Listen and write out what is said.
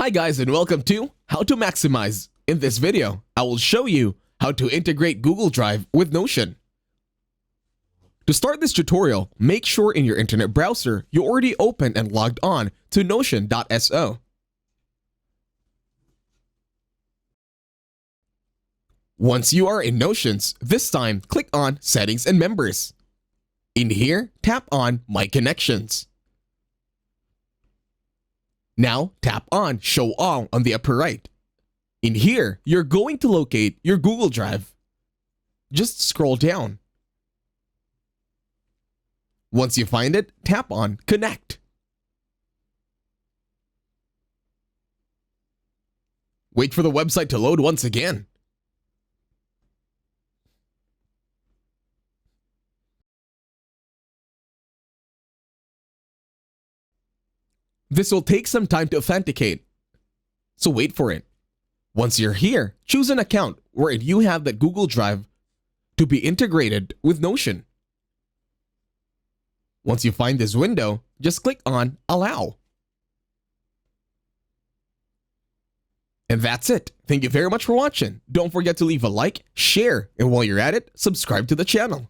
Hi guys and welcome to How to Maximize. In this video, I will show you how to integrate Google Drive with Notion. To start this tutorial, make sure in your internet browser you already opened and logged on to Notion.so. Once you are in Notions, this time click on Settings and Members. In here, tap on My Connections. Now, tap on Show All on the upper right. In here, you're going to locate your Google Drive. Just scroll down. Once you find it, tap on Connect. Wait for the website to load once again. This will take some time to authenticate, so wait for it. Once you're here, choose an account where you have that Google Drive to be integrated with Notion. Once you find this window, just click on Allow. And that's it. Thank you very much for watching. Don't forget to leave a like, share, and while you're at it, subscribe to the channel.